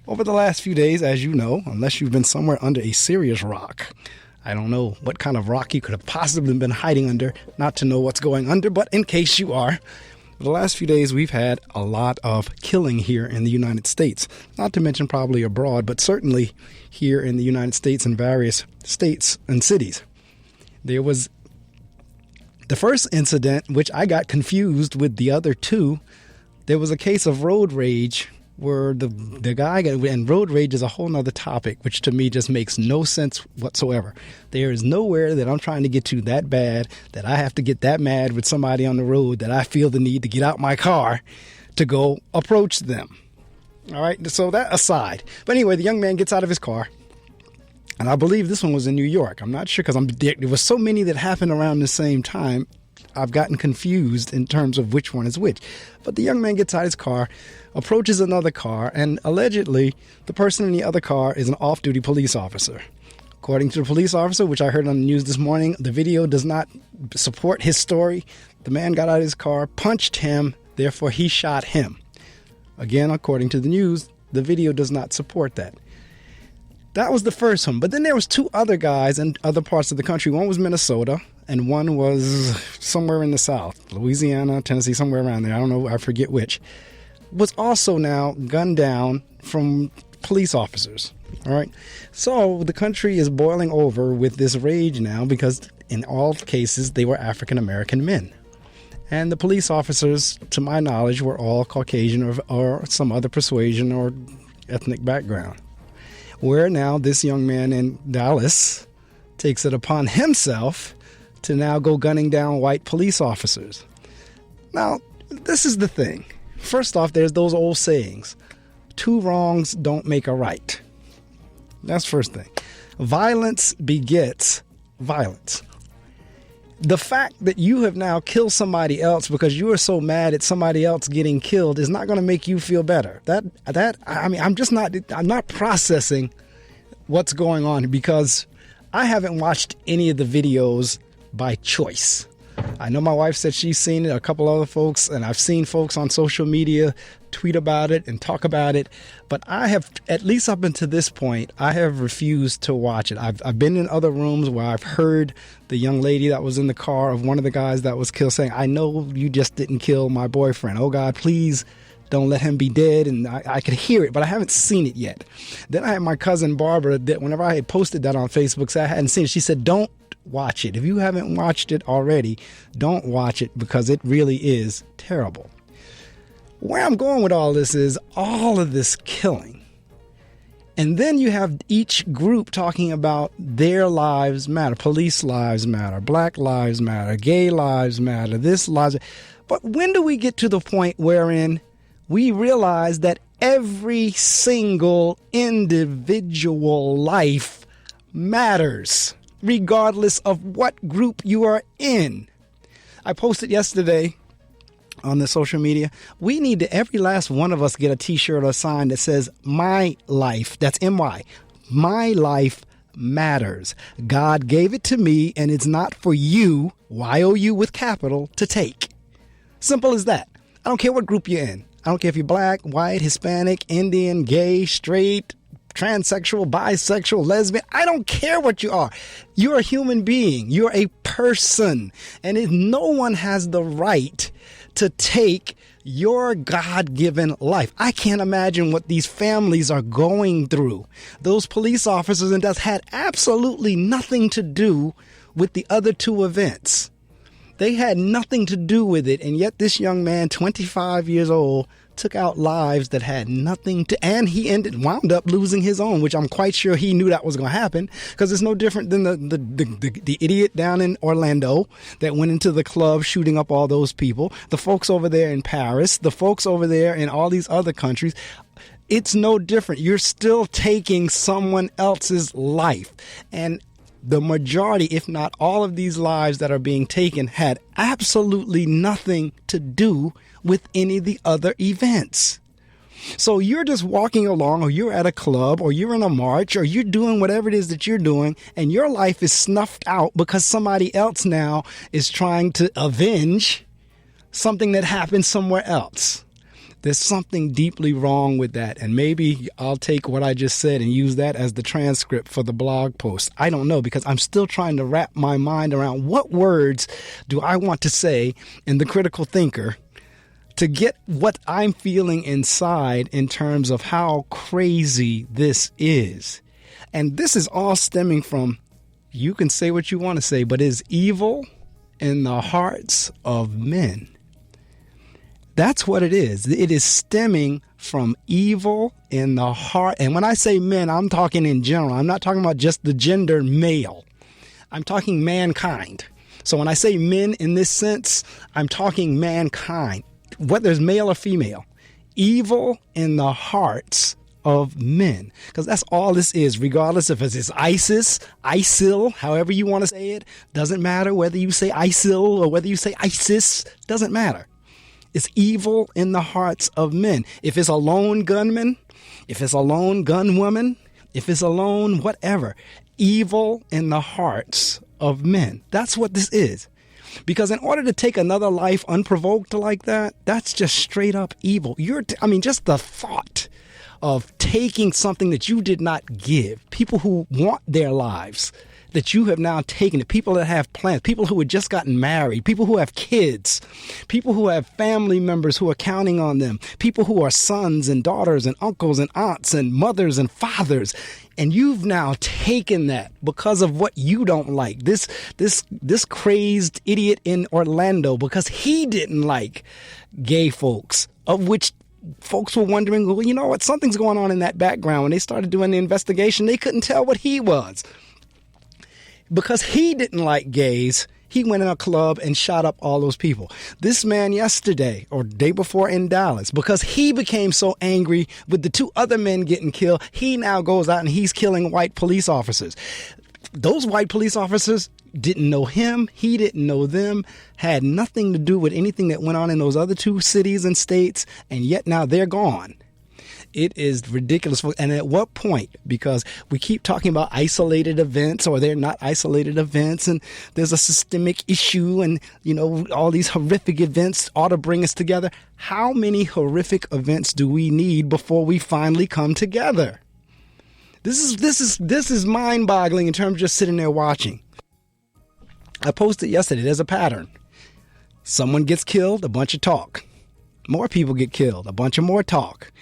Over the last few days, as you know, unless you've been somewhere under a serious rock, I don't know what kind of rock you could have possibly been hiding under, not to know what's going under, but in case you are, for the last few days we've had a lot of killing here in the United States, not to mention probably abroad, but certainly here in the United States in various states and cities. There was the first incident, which I got confused with the other two. There was a case of road rage where the guy got, and road rage is a whole nother topic, which to me just makes no sense whatsoever. There is nowhere that I'm trying to get to that bad that I have to get that mad with somebody on the road that I feel the need to get out my car to go approach them. All right, so that aside. But anyway, the young man gets out of his car, and I believe this one was in New York. I'm not sure because there was so many that happened around the same time. I've gotten confused in terms of which one is which. But the young man gets out of his car, approaches another car, and allegedly the person in the other car is an off-duty police officer. According to the police officer, which I heard on the news this morning, the video does not support his story. The man got out of his car, punched him, therefore he shot him. Again, according to the news, the video does not support that. That was the first one. But then there was two other guys in other parts of the country. One was Minnesota, and one was somewhere in the South, Louisiana, Tennessee, somewhere around there. I don't know. I forget which. Was also now gunned down from police officers. All right. So the country is boiling over with this rage now because in all cases, they were African-American men. And the police officers, to my knowledge, were all Caucasian or some other persuasion or ethnic background. Where now this young man in Dallas takes it upon himself to now go gunning down white police officers. Now, this is the thing. First off, there's those old sayings. Two wrongs don't make a right. That's first thing. Violence begets violence. The fact that you have now killed somebody else because you are so mad at somebody else getting killed is not going to make you feel better. I'm not processing what's going on because I haven't watched any of the videos by choice. I know my wife said she's seen it, a couple other folks, and I've seen folks on social media tweet about it and talk about it. But I have, at least up until this point, I have refused to watch it. I've been in other rooms where I've heard the young lady that was in the car of one of the guys that was killed saying, I know you just didn't kill my boyfriend. Oh, God, please don't let him be dead. And I could hear it, but I haven't seen it yet. Then I had my cousin Barbara that whenever I had posted that on Facebook, so I hadn't seen it, she said, don't watch it. If you haven't watched it already, don't watch it because it really is terrible. Where I'm going with all this is all of this killing. And then you have each group talking about their lives matter. Police lives matter. Black lives matter. Gay lives matter. This lives. But when do we get to the point wherein we realize that every single individual life matters, regardless of what group you are in? I posted yesterday on the social media, we need to, every last one of us, get a t-shirt or a sign that says, my life, that's M-Y, my life matters. God gave it to me and it's not for you, Y-O-U with capital, to take. Simple as that. I don't care what group you're in. I don't care if you're black, white, Hispanic, Indian, gay, straight, transsexual, bisexual, lesbian. I don't care what you are. You're a human being. You're a person. And if no one has the right to take your God-given life. I can't imagine what these families are going through. Those police officers and that had absolutely nothing to do with the other two events. They had nothing to do with it. And yet this young man, 25 years old, took out lives that had nothing to, and he wound up losing his own, which I'm quite sure he knew that was going to happen, because it's no different than the idiot down in Orlando that went into the club shooting up all those people, the folks over there in Paris, the folks over there in all these other countries. It's no different. You're still taking someone else's life. And the majority, if not all of these lives that are being taken had absolutely nothing to do with any of the other events. So you're just walking along, or you're at a club, or you're in a march, or you're doing whatever it is that you're doing, and your life is snuffed out because somebody else now is trying to avenge something that happened somewhere else. There's something deeply wrong with that. And maybe I'll take what I just said and use that as the transcript for the blog post. I don't know, because I'm still trying to wrap my mind around what words do I want to say in the critical thinker to get what I'm feeling inside in terms of how crazy this is. And this is all stemming from, you can say what you want to say, but is evil in the hearts of men. That's what it is. It is stemming from evil in the heart. And when I say men, I'm talking in general. I'm not talking about just the gender male. I'm talking mankind. So when I say men in this sense, I'm talking mankind, whether it's male or female. Evil in the hearts of men, because that's all this is, regardless if it's ISIS, ISIL, however you want to say it. Doesn't matter whether you say ISIL or whether you say ISIS. Doesn't matter. It's evil in the hearts of men. If it's a lone gunman, if it's a lone gunwoman, if it's a lone whatever, evil in the hearts of men. That's what this is. Because in order to take another life unprovoked like that, that's just straight up evil. Just the thought of taking something that you did not give, people who want their lives, that you have now taken it, people that have plans, people who had just gotten married, people who have kids, people who have family members who are counting on them, people who are sons and daughters and uncles and aunts and mothers and fathers. And you've now taken that because of what you don't like. This crazed idiot in Orlando, because he didn't like gay folks, of which folks were wondering, well, you know what? Something's going on in that background. When they started doing the investigation, they couldn't tell what he was. Because he didn't like gays, he went in a club and shot up all those people. This man yesterday or day before in Dallas, because he became so angry with the two other men getting killed, he now goes out and he's killing white police officers. Those white police officers didn't know him. He didn't know them, had nothing to do with anything that went on in those other two cities and states. And yet now they're gone. It is ridiculous. And at what point? Because we keep talking about isolated events, or they're not isolated events, and there's a systemic issue, and, all these horrific events ought to bring us together. How many horrific events do we need before we finally come together? This is mind-boggling in terms of just sitting there watching. I posted yesterday, there's a pattern. Someone gets killed, a bunch of talk. More people get killed, a bunch of more talk.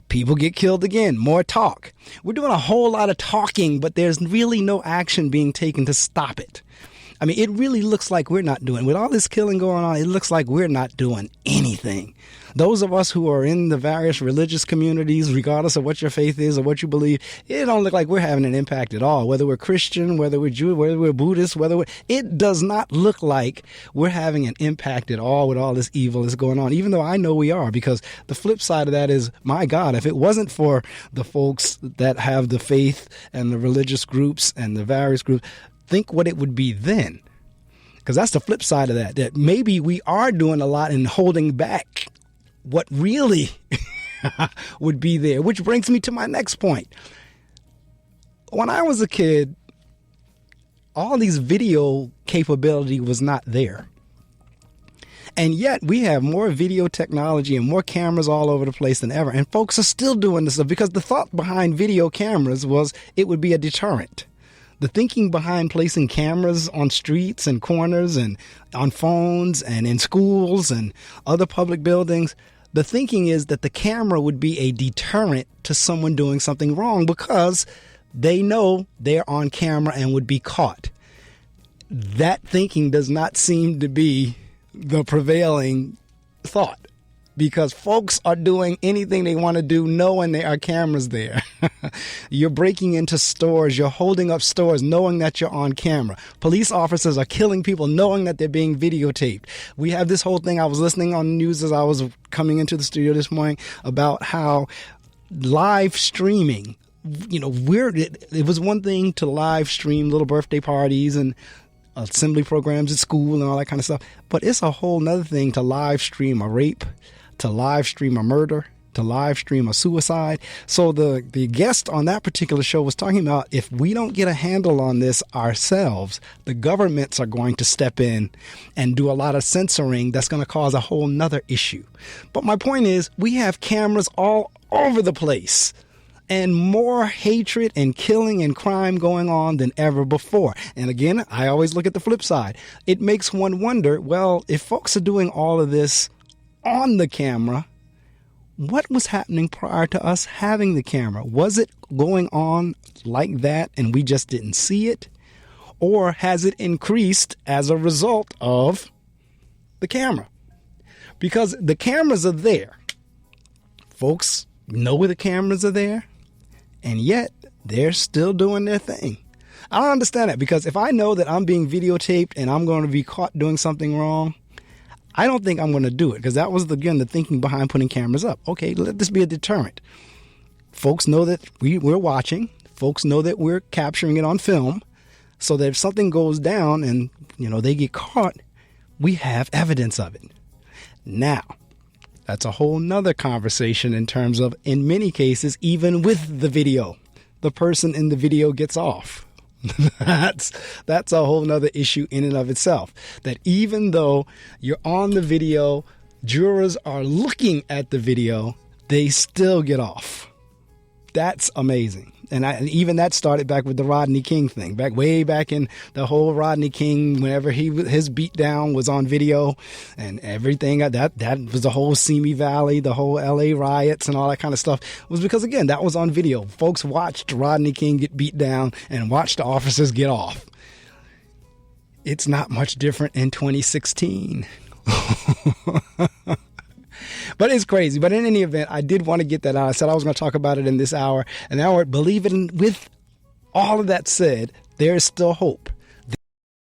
People get killed again, more talk. We're doing a whole lot of talking, but there's really no action being taken to stop it. It really looks like we're not doing, with all this killing going on, it looks like we're not doing anything. Those of us who are in the various religious communities, regardless of what your faith is or what you believe, it don't look like we're having an impact at all. Whether we're Christian, whether we're Jew, whether we're Buddhist, it does not look like we're having an impact at all with all this evil that's going on, even though I know we are, because the flip side of that is, my God, if it wasn't for the folks that have the faith and the religious groups and the various groups, think what it would be then. Because that's the flip side of that maybe we are doing a lot in holding back what really would be there, which brings me to my next point. When I was a kid, all these video capability was not there. And yet we have more video technology and more cameras all over the place than ever. And folks are still doing this stuff, because the thought behind video cameras was it would be a deterrent. The thinking behind placing cameras on streets and corners and on phones and in schools and other public buildings, the thinking is that the camera would be a deterrent to someone doing something wrong, because they know they're on camera and would be caught. That thinking does not seem to be the prevailing thought, because folks are doing anything they want to do knowing there are cameras there. You're breaking into stores. You're holding up stores knowing that you're on camera. Police officers are killing people knowing that they're being videotaped. We have this whole thing. I was listening on the news as I was coming into the studio this morning about how live streaming, it was one thing to live stream little birthday parties and assembly programs at school and all that kind of stuff. But it's a whole nother thing to live stream a rape, to live stream a murder, to live stream a suicide. So the guest on that particular show was talking about if we don't get a handle on this ourselves, the governments are going to step in and do a lot of censoring that's going to cause a whole nother issue. But my point is, we have cameras all over the place and more hatred and killing and crime going on than ever before. And again, I always look at the flip side. It makes one wonder, well, if folks are doing all of this on the camera, what was happening prior to us having the camera? Was it going on like that and we just didn't see it? Or has it increased as a result of the camera? Because the cameras are there. Folks know the cameras are there, and yet they're still doing their thing. I don't understand that, because if I know that I'm being videotaped and I'm going to be caught doing something wrong, I don't think I'm going to do it, because that was, again, the thinking behind putting cameras up. Okay, let this be a deterrent. Folks know that we're watching. Folks know that we're capturing it on film, so that if something goes down and, they get caught, we have evidence of it. Now, that's a whole nother conversation in terms of, in many cases, even with the video, the person in the video gets off. That's a whole nother issue in and of itself. That even though you're on the video, jurors are looking at the video, they still get off. That's amazing. And even that started back with the Rodney King thing, way back in the whole Rodney King, whenever his beatdown was on video and everything, that was the whole Simi Valley, the whole LA riots and all that kind of stuff, was because, again, that was on video. Folks watched Rodney King get beat down and watched the officers get off. It's not much different in 2016. But it's crazy. But in any event, I did want to get that out. I said I was going to talk about it in this hour. And now, believe it, with all of that said, there is still hope.